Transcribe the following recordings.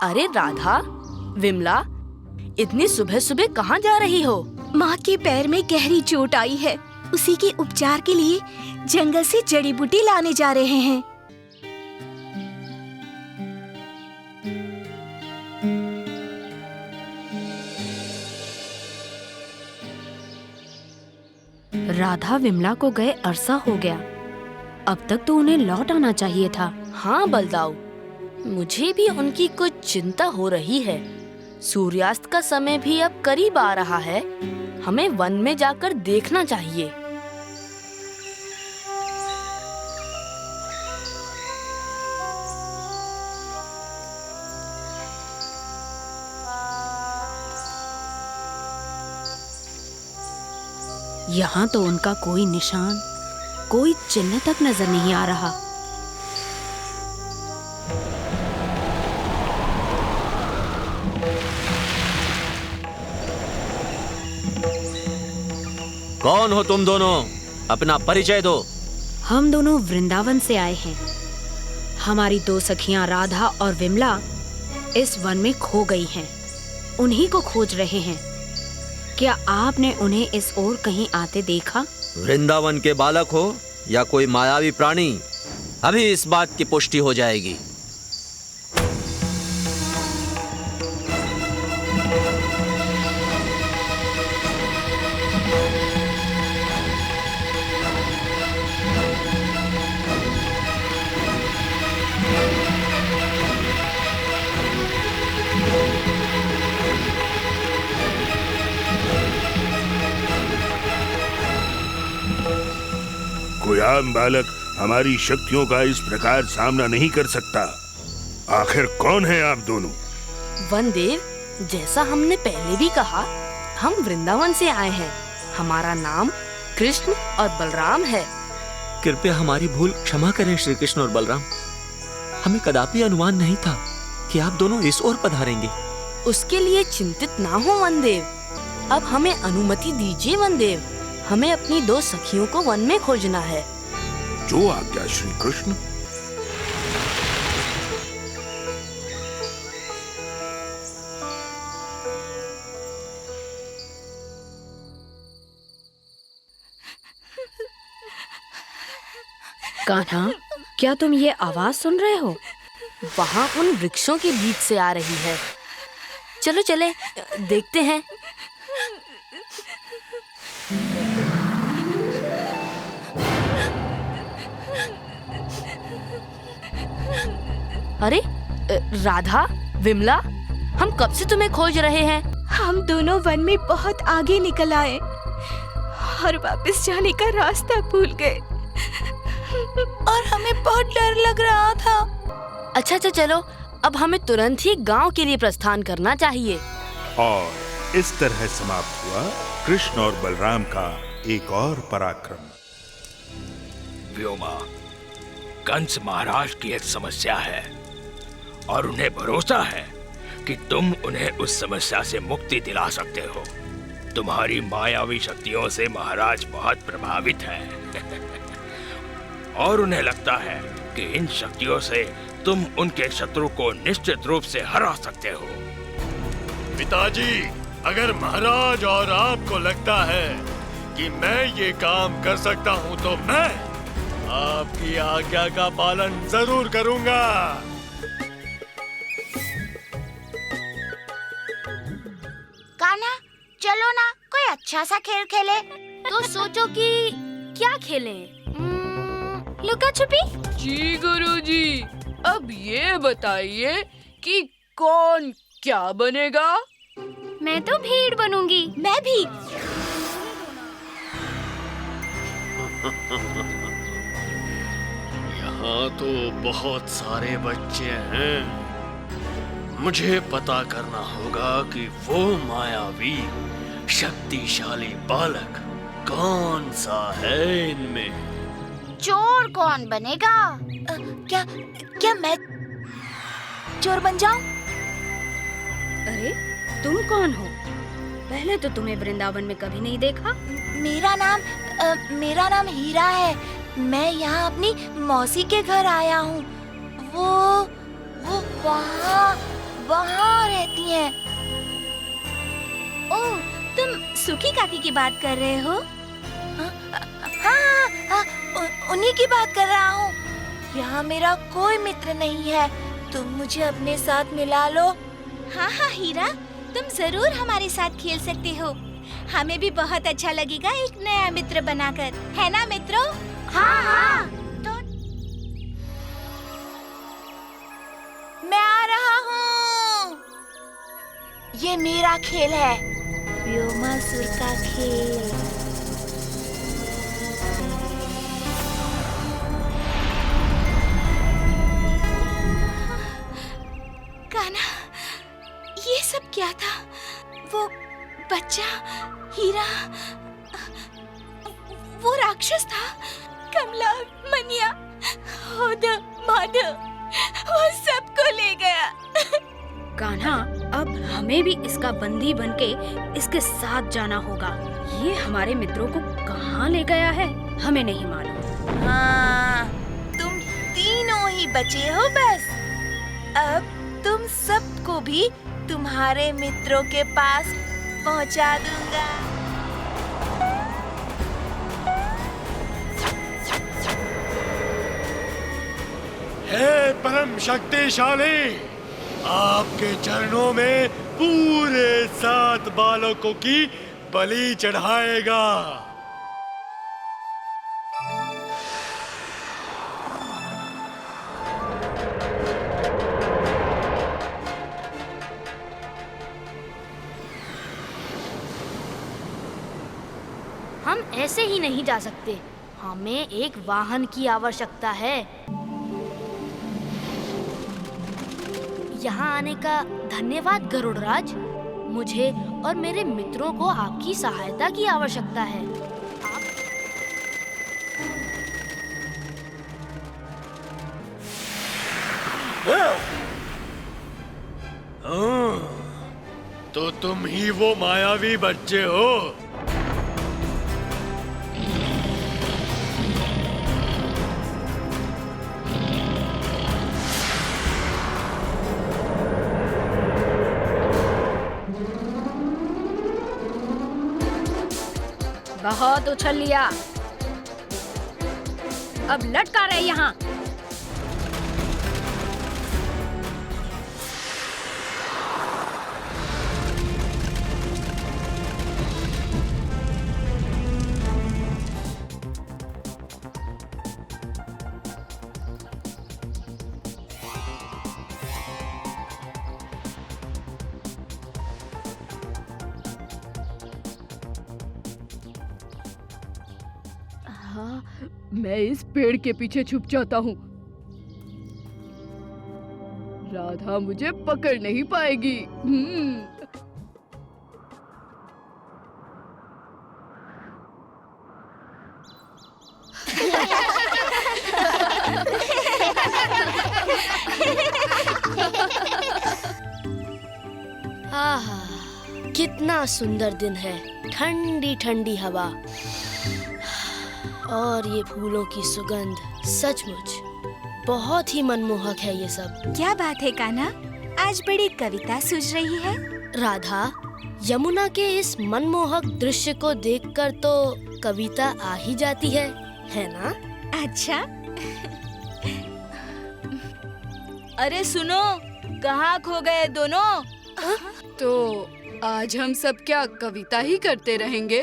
अरे राधा, विमला, इतनी सुबह सुबह कहाँ जा रही हो? माँ के पैर में गहरी चोट आई है। उसी के उपचार के लिए जंगल से जड़ी बूटी लाने जा रहे हैं। राधा विमला को गए अरसा हो गया। अब तक तो उन्हें लौट आना चाहिए था। हाँ बलदाऊ, मुझे भी उनकी कुछ चिंता हो रही है। सूर्यास्त का समय भी अब करीब आ रहा है। हमें वन में जाकर देखना चाहिए। यहाँ तो उनका कोई निशान, कोई चिन्ह तक नजर नहीं आ रहा। कौन हो तुम दोनों? अपना परिचय दो। हम दोनों वृंदावन से आए हैं। हमारी दो सखियां राधा और विमला इस वन में खो गई हैं। उन्हीं को खोज रहे हैं। क्या आपने उन्हें इस ओर कहीं आते देखा? वृंदावन के बालक हो या कोई मायावी प्राणी, अभी इस बात की पुष्टि हो जाएगी। कोई आम बालक हमारी शक्तियों का इस प्रकार सामना नहीं कर सकता। आखिर कौन है आप दोनों? वनदेव, जैसा हमने पहले भी कहा, हम वृंदावन से आए हैं। हमारा नाम कृष्ण और बलराम है। कृपया हमारी भूल क्षमा करें श्री कृष्ण और बलराम। हमें कदापि अनुमान नहीं था कि आप दोनों इस ओर पधारेंगे। उसके लिए चिंतित ना हो वनदेव। अब हमें अनुमति दीजिए वनदेव। हमें अपनी दो सखियों को वन में खोजना है। जो आज्ञा श्री कृष्ण। कान्हा, क्या तुम ये आवाज सुन रहे हो? वहाँ उन वृक्षों के बीच से आ रही है। चलो चले, देखते हैं। अरे राधा, विमला, हम कब से तुम्हें खोज रहे हैं। हम दोनों वन में बहुत आगे निकल आए और वापस जाने का रास्ता भूल गए और हमें बहुत डर लग रहा था। अच्छा चलो, अब हमें तुरंत ही गांव के लिए प्रस्थान करना चाहिए। और इस तरह समाप्त हुआ कृष्ण और बलराम का एक और पराक्रम। व्योमा, कंस महाराज की एक समस्या है और उन्हें भरोसा है कि तुम उन्हें उस समस्या से मुक्ति दिला सकते हो। तुम्हारी मायावी शक्तियों से महाराज बहुत प्रभावित हैं और उन्हें लगता है कि इन शक्तियों से तुम उनके शत्रु को निश्चित रूप से हरा सकते हो। पिताजी, अगर महाराज और आपको लगता है कि मैं ये काम कर सकता हूँ तो मैं आपकी आज्ञा का पालन जरूर करूंगा। कान्हा, चलो ना, कोई अच्छा सा खेल खेले। तो सोचो कि क्या खेलें? लुका छुपी? जी गुरुजी, अब ये बताइए कि कौन क्या बनेगा? मैं तो भीड़ बनूंगी। मैं भी। यहाँ तो बहुत सारे बच्चे हैं। मुझे पता करना होगा कि वो मायावी शक्तिशाली बालक कौन सा है इनमें। चोर कौन बनेगा? क्या मैं चोर बन जाऊं? अरे, तुम कौन हो? पहले तो तुम्हें वृंदावन में कभी नहीं देखा। मेरा नाम हीरा है। मैं यहाँ अपनी मौसी के घर आया हूँ। वो वहाँ वहाँ रहती हैं। ओह, तुम सुखी काकी की बात कर रहे हो? हाँ, उन्हीं की बात कर रहा हूँ। यहाँ मेरा कोई मित्र नहीं है, तुम मुझे अपने साथ मिला लो। हाँ हाँ हीरा, तुम जरूर हमारे साथ खेल सकते हो। हमें भी बहुत अच्छा लगेगा एक नया मित्र बनाकर, है ना मित्रों? हाँ हाँ। तो मैं आ रहा हूँ। ये मेरा खेल है, व्योमासुर का खेल। कान्हा, ये सब क्या था? वो बच्चा हीरा, वो राक्षस था, कमला, मनिया, होदा, माधव, वो सबको ले गया। कान्हा, अब हमें भी इसका बंदी बनके इसके साथ जाना होगा। ये हमारे मित्रों को कहाँ ले गया है हमें नहीं मालूम। हाँ, तुम तीनों ही बचे हो बस। अब तुम सबको भी तुम्हारे मित्रों के पास पहुंचा दूंगा। हे परम शक्तिशाली, आपके चरणों में पूरे 7 बालकों की बलि चढ़ाएगा। हम ऐसे ही नहीं जा सकते, हमें एक वाहन की आवश्यकता है। यहाँ आने का धन्यवाद गरुड़राज। मुझे और मेरे मित्रों को आपकी सहायता की आवश्यकता है। तो तुम ही वो मायावी बच्चे हो। बहुत उछल लिया, अब लटका रहे यहाँ। हाँ, मैं इस पेड़ के पीछे छुप जाता हूँ। राधा मुझे पकड़ नहीं पाएगी। आहा, कितना सुंदर दिन है, ठंडी ठंडी हवा और ये फूलों की सुगंध, सचमुच बहुत ही मनमोहक है ये सब। क्या बात है कान्हा, आज बड़ी कविता सूझ रही है। राधा, यमुना के इस मनमोहक दृश्य को देखकर तो कविता आ ही जाती है ना? अच्छा। अरे सुनो, कहाँ खो गए दोनों? तो आज हम सब क्या कविता ही करते रहेंगे?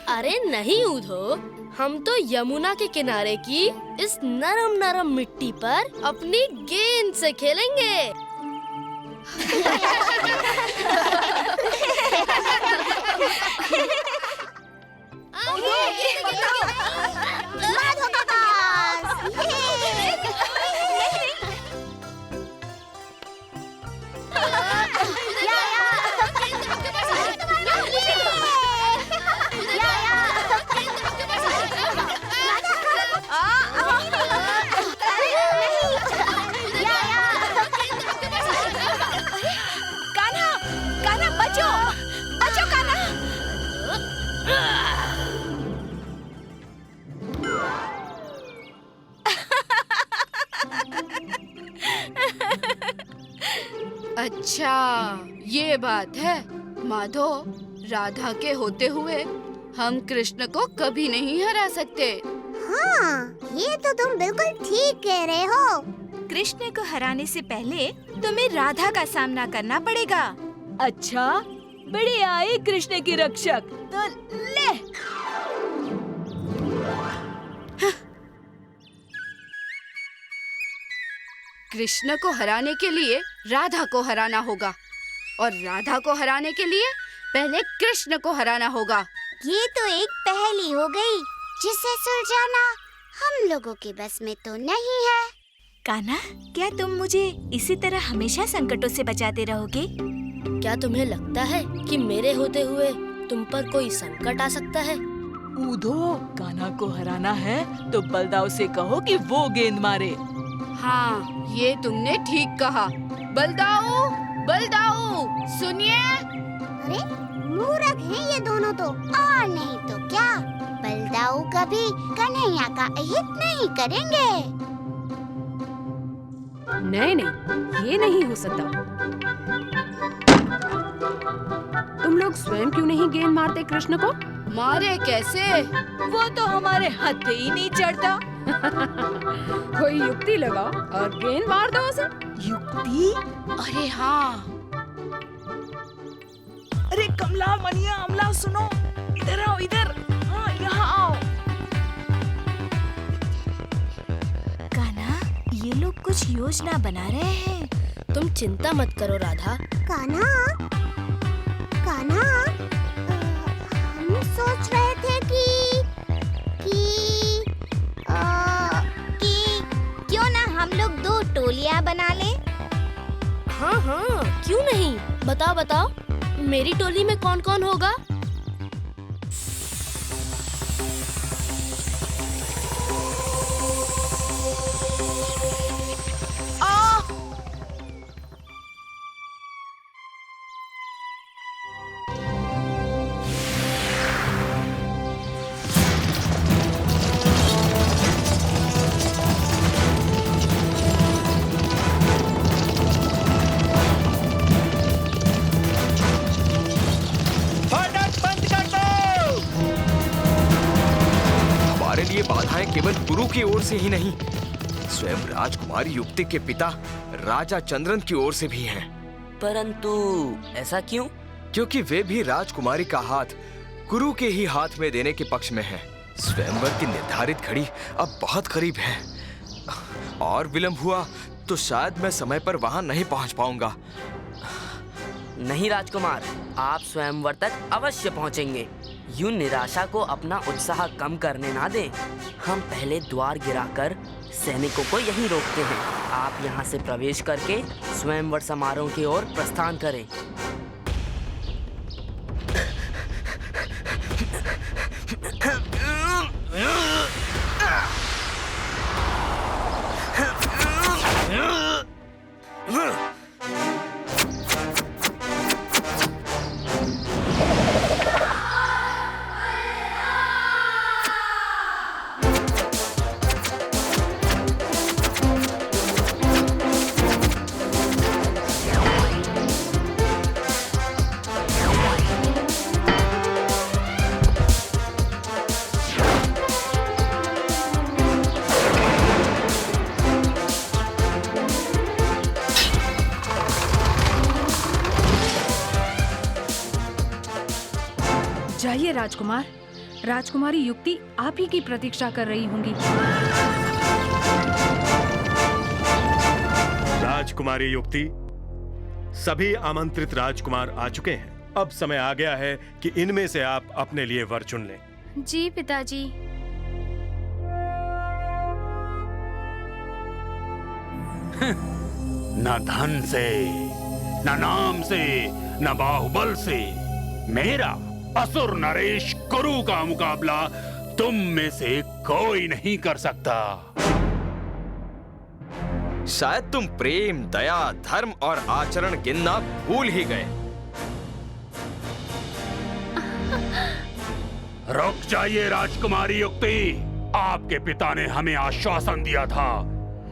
अरे नहीं उधो, हम तो यमुना के किनारे की इस नरम नरम मिट्टी पर अपनी गेंद से खेलेंगे। अच्छा, ये बात है। माधो, राधा के होते हुए हम कृष्ण को कभी नहीं हरा सकते। हाँ, ये तो तुम बिल्कुल ठीक कह रहे हो। कृष्ण को हराने से पहले तुम्हें राधा का सामना करना पड़ेगा। अच्छा, बड़े आए कृष्ण के रक्षक। तो ले। कृष्ण को हराने के लिए राधा को हराना होगा और राधा को हराने के लिए पहले कृष्ण को हराना होगा। ये तो एक पहेली हो गई जिसे सुलझाना हम लोगों के बस में तो नहीं है। कान्हा, क्या तुम मुझे इसी तरह हमेशा संकटों से बचाते रहोगे? क्या तुम्हें लगता है कि मेरे होते हुए तुम पर कोई संकट आ सकता है? ऊधो, कान्हा को हराना है तो बलदाऊ से कहो कि वो गेंद मारे। हाँ, ये तुमने ठीक कहा। बलदाऊ, बलदाऊ, सुनिए। अरे मूर्ख हैं ये दोनों तो, और नहीं तो क्या। बलदाऊ कभी कन्हैया का अहित नहीं करेंगे। नहीं नहीं, ये नहीं हो सकता। तुम लोग स्वयं क्यों नहीं गेंद मारते कृष्ण को? मारे कैसे? वो तो हमारे हाथ ही नहीं चढ़ता। कोई युक्ति लगाओ और गेंद मार दो उसे। युक्ति? अरे हाँ। अरे कमला, मनिया, अमला, सुनो, इधर आओ, इधर। हाँ, यहाँ आओ। कान्हा, ये लोग कुछ योजना बना रहे हैं। तुम चिंता मत करो राधा। कान्हा, हम सोच रहे थे कि क्यों ना हम लोग 2 टोलियां बना लें। हाँ हाँ, क्यों नहीं। बताओ बताओ, मेरी टोली में कौन कौन होगा? केवल गुरु की ओर से ही नहीं, स्वयं राजकुमारी युक्ति के पिता राजा चंद्रन की ओर से भी हैं। परंतु ऐसा क्यों? क्योंकि वे भी राजकुमारी का हाथ गुरु के ही हाथ में देने के पक्ष में हैं। स्वयंवर की निर्धारित घड़ी अब बहुत करीब है, और विलंब हुआ तो शायद मैं समय पर वहां नहीं पहुंच पाऊंगा। नहीं राजकुमार, आप स्वयंवर तक अवश्य पहुंचेंगे। यूं निराशा को अपना उत्साह कम करने ना दें। हम पहले द्वार गिराकर सैनिकों को यहीं रोकते हैं। आप यहां से प्रवेश करके स्वयंवर समारोह की ओर प्रस्थान करें। जाइए राजकुमार, राजकुमारी युक्ति आप ही की प्रतीक्षा कर रही होंगी। राजकुमारी युक्ति, सभी आमंत्रित राजकुमार आ चुके हैं। अब समय आ गया है कि इनमें से आप अपने लिए वर चुन लें। जी पिताजी। न धन से, न नाम से, न बाहुबल से मेरा असुर नरेश गुरु का मुकाबला तुम में से कोई नहीं कर सकता। शायद तुम प्रेम, दया, धर्म और आचरण गिनना भूल ही गए। रुक जाइए राजकुमारी युक्ति। आपके पिता ने हमें आश्वासन दिया था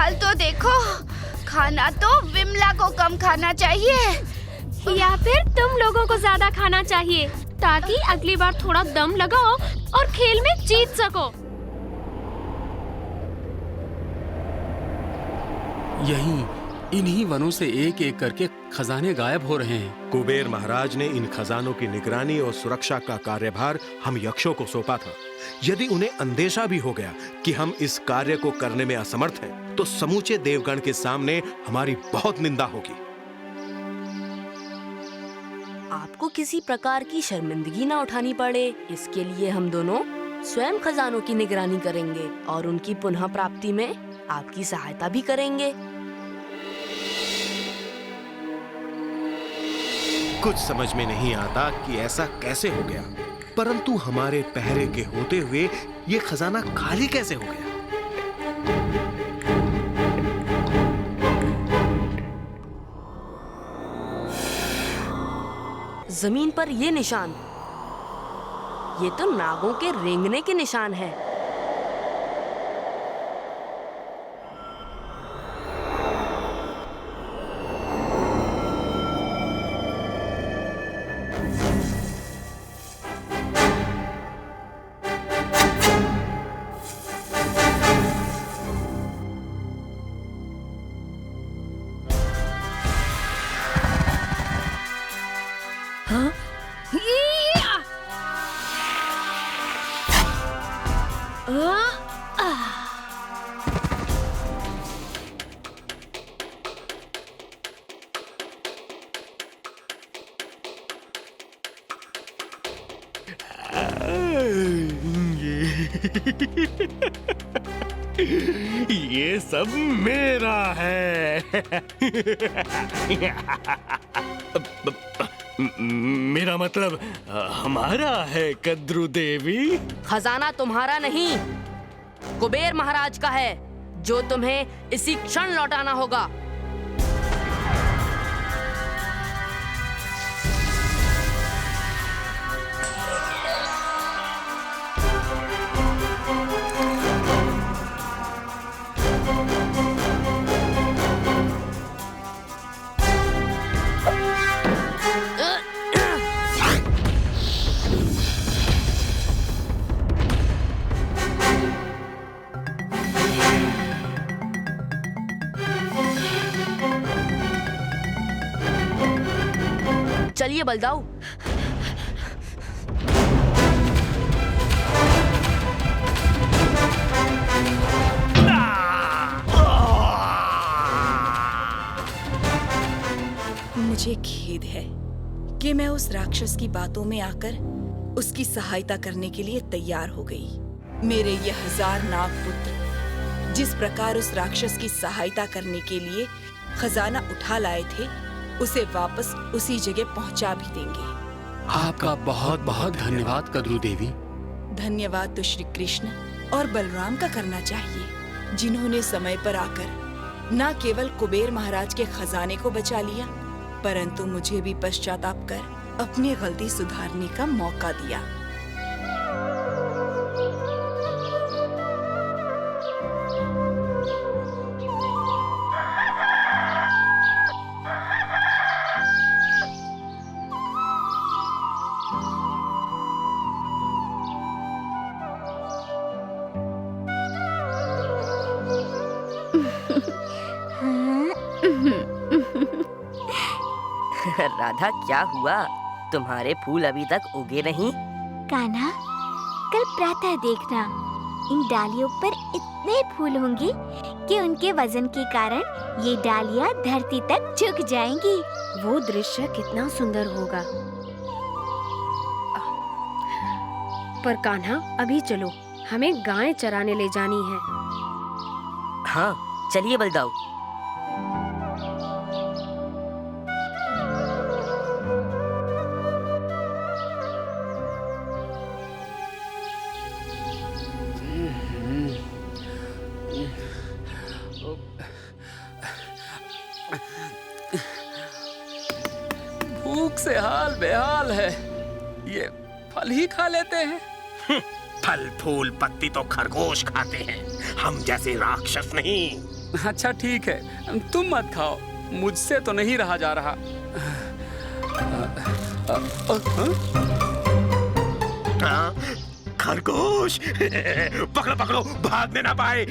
हाल तो देखो। खाना तो विमला को कम खाना चाहिए, या फिर तुम लोगों को ज्यादा खाना चाहिए ताकि अगली बार थोड़ा दम लगाओ और खेल में जीत सको। यहीं इन्हीं वनों से एक एक करके खजाने गायब हो रहे हैं। कुबेर महाराज ने इन खजानों की निगरानी और सुरक्षा का कार्यभार हम यक्षों को सौंपा था। यदि उन्हें अंदेशा भी हो गया कि हम इस कार्य को करने में असमर्थ हैं, तो समूचे देवगण के सामने हमारी बहुत निंदा होगी। आपको किसी प्रकार की शर्मिंदगी ना उठानी पड़े, इसके लिए हम दोनों स्वयं खजानों की निगरानी करेंगे और उनकी पुनः प्राप्ति में आपकी सहायता भी करेंगे। कुछ समझ में नहीं आता कि ऐसा कैसे हो गया, परंतु हमारे पहरे के होते हुए ये खजाना खाली कैसे हो गया। जमीन पर ये निशान, ये तो नागों के रेंगने के निशान है। ये सब मेरा है। मेरा मतलब हमारा है कद्रू देवी। खजाना तुम्हारा नहीं, कुबेर महाराज का है, जो तुम्हें इसी क्षण लौटाना होगा। चलिए बलदाऊ। मुझे खेद है कि मैं उस राक्षस की बातों में आकर उसकी सहायता करने के लिए तैयार हो गई। मेरे ये 1000 नाग पुत्र जिस प्रकार उस राक्षस की सहायता करने के लिए खजाना उठा लाए थे, उसे वापस उसी जगह पहुंचा भी देंगे। आपका बहुत बहुत धन्यवाद कद्रू देवी। धन्यवाद तो श्री कृष्ण और बलराम का करना चाहिए, जिन्होंने समय पर आकर न केवल कुबेर महाराज के खजाने को बचा लिया, परंतु मुझे भी पश्चाताप कर अपनी गलती सुधारने का मौका दिया। राधा, क्या हुआ? तुम्हारे फूल अभी तक उगे नहीं? कान्हा, कल प्रातः देखना, इन डालियों पर इतने फूल होंगे कि उनके वजन के कारण ये डालियां धरती तक झुक जाएंगी। वो दृश्य कितना सुंदर होगा। पर कान्हा, अभी चलो, हमें गायें चराने ले जानी है। हाँ, चलिए बलदाऊ। भूख से हाल बेहाल है, ये फल ही खा लेते हैं। फल फूल पत्ती तो खरगोश खाते हैं, हम जैसे राक्षस नहीं। अच्छा ठीक है, तुम मत खाओ, मुझसे तो नहीं रहा जा रहा। खरगोश, पकड़ो पकड़ो, भागने ना पाए।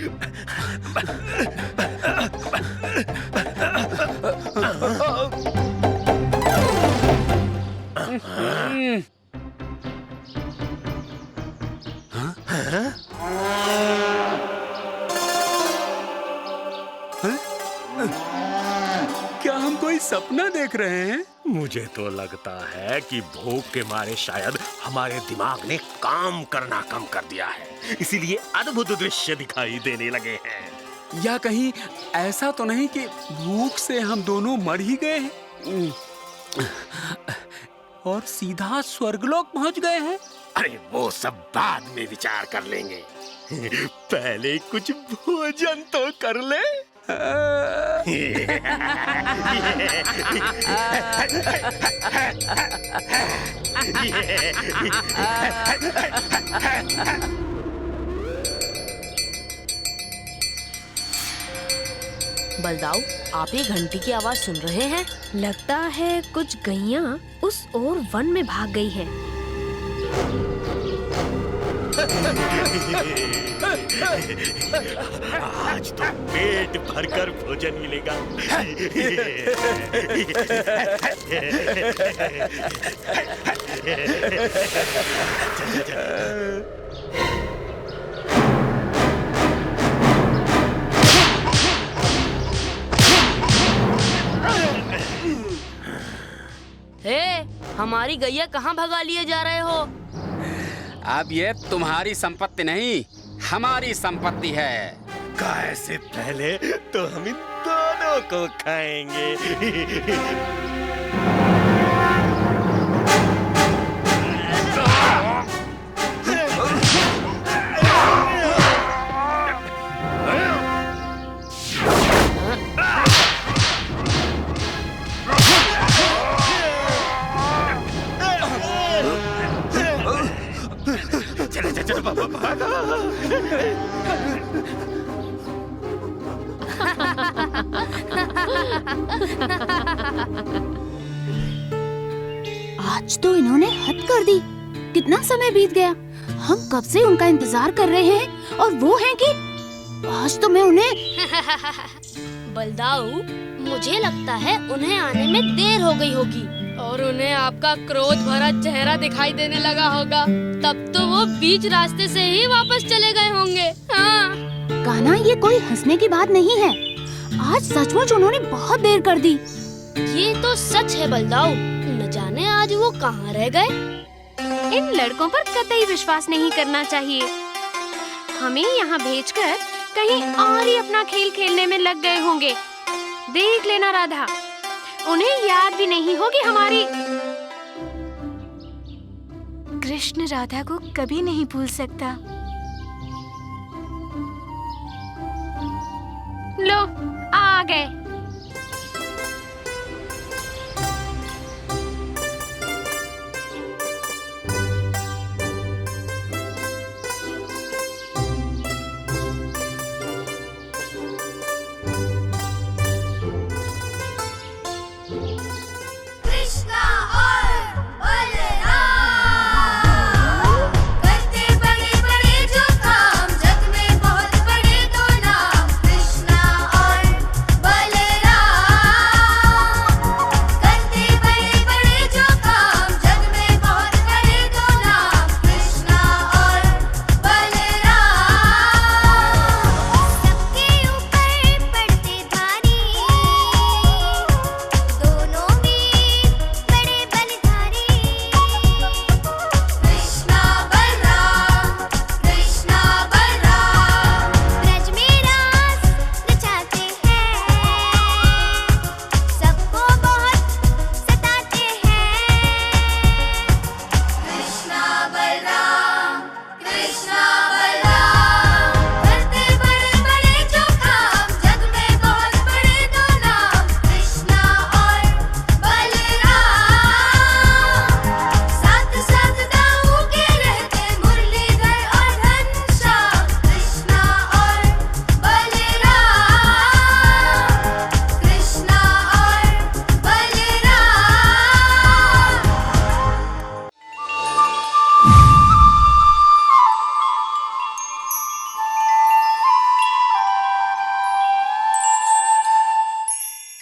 क्या हम कोई सपना देख रहे हैं? मुझे तो लगता है कि भूख के मारे शायद हमारे दिमाग ने काम करना कम कर दिया है, इसीलिए अद्भुत दृश्य दिखाई देने लगे हैं। या कहीं ऐसा तो नहीं कि भूख से हम दोनों मर ही गए हैं और सीधा स्वर्गलोक पहुंच गए हैं? अरे वो सब बाद में विचार कर लेंगे, पहले कुछ भोजन तो कर ले। बलदाऊ, आप ये घंटी की आवाज सुन रहे हैं? लगता है कुछ गैया उस ओर वन में भाग गई हैं। आज तो पेट भरकर भोजन मिलेगा। हे, हमारी गैया कहाँ भगा लिए जा रहे हो? अब ये तुम्हारी संपत्ति नहीं, हमारी संपत्ति है। गाय से पहले तो हम इन दोनों को खाएंगे। चलो भागो। आज तो इन्होंने हद कर दी। कितना समय बीत गया, हम कब से उनका इंतजार कर रहे हैं और वो हैं कि आज तो मैं उन्हें। बलदाऊ, मुझे लगता है उन्हें आने में देर हो गई होगी और उन्हें आपका क्रोध भरा चेहरा दिखाई देने लगा होगा। तब तो वो बीच रास्ते से ही वापस चले गए होंगे। हाँ। कान्हा, ये कोई हंसने की बात नहीं है। आज सचमुच उन्होंने बहुत देर कर दी। ये तो सच है बलदाऊ, न जाने आज वो कहाँ रह गए। इन लड़कों पर कतई विश्वास नहीं करना चाहिए। हमें यहाँ भेजकर कहीं और ही अपना खेल खेलने में लग गए होंगे। देख लेना राधा, उन्हें याद भी नहीं होगी हमारी। कृष्ण राधा को कभी नहीं भूल सकता। लो, आ गए।